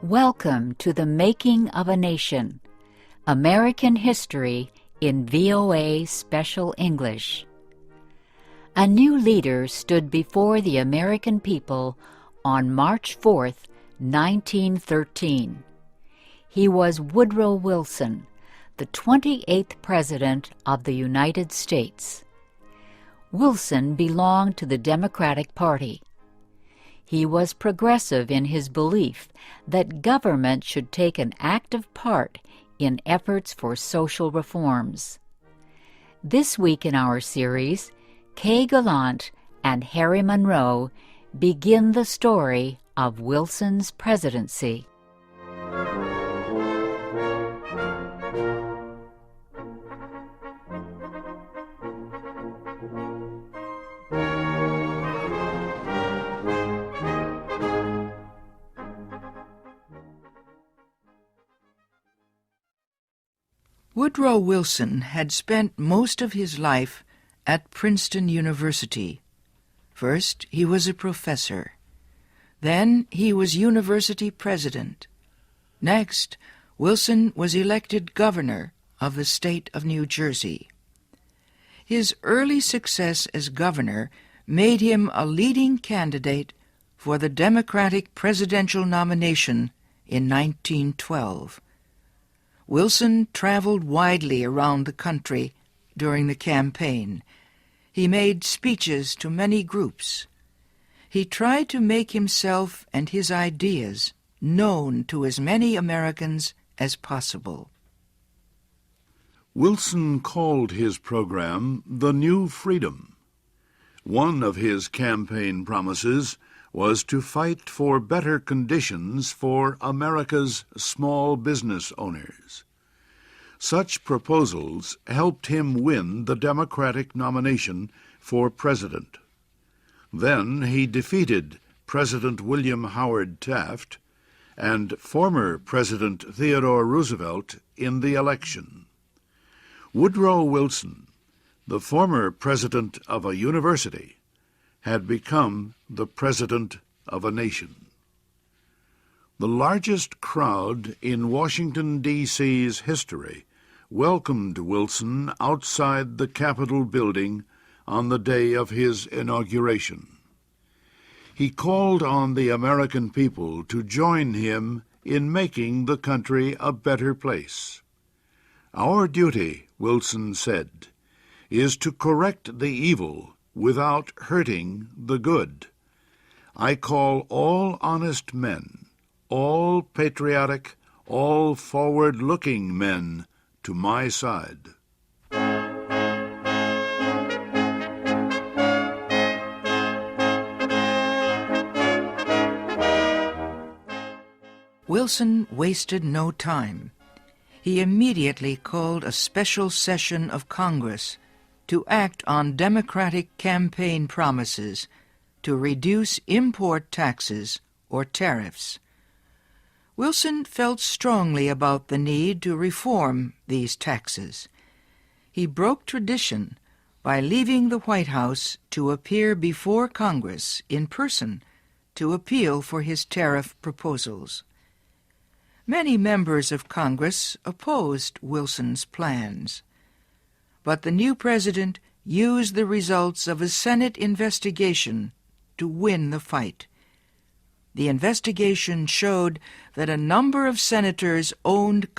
Welcome to the Making of a Nation, American History in VOA Special English. A new leader stood before the American people on March 4th, 1913. He was Woodrow Wilson, the 28th President of the United States. Wilson belonged to the Democratic Party. He was progressive in his belief that government should take an active part in efforts for social reforms. This week in our series, Kay Gallant and Harry Monroe begin the story of Wilson's presidency. Woodrow Wilson had spent most of his life at Princeton University. First, he was a professor. Then, he was university president. Next, Wilson was elected governor of the state of New Jersey. His early success as governor made him a leading candidate for the Democratic presidential nomination in 1912. Wilson traveled widely around the country during the campaign. He made speeches to many groups. He tried to make himself and his ideas known to as many Americans as possible. Wilson called his program the New Freedom. One of his campaign promises was to fight for better conditions for America's small business owners. Such proposals helped him win the Democratic nomination for president. Then he defeated President William Howard Taft and former President Theodore Roosevelt in the election. Woodrow Wilson, the former president of a university, had become the president of a nation. The largest crowd in Washington, D.C.'s history welcomed Wilson outside the Capitol building on the day of his inauguration. He called on the American people to join him in making the country a better place. "Our duty," Wilson said, "is to correct the evil without hurting the good. I call all honest men, all patriotic, all forward-looking men to my side." Wilson wasted no time. He immediately called a special session of Congress to act on Democratic campaign promises to reduce import taxes or tariffs. Wilson felt strongly about the need to reform these taxes. He broke tradition by leaving the White House to appear before Congress in person to appeal for his tariff proposals. Many members of Congress opposed Wilson's plans, but the new president used the results of a Senate investigation to win the fight. The investigation showed that a number of senators owned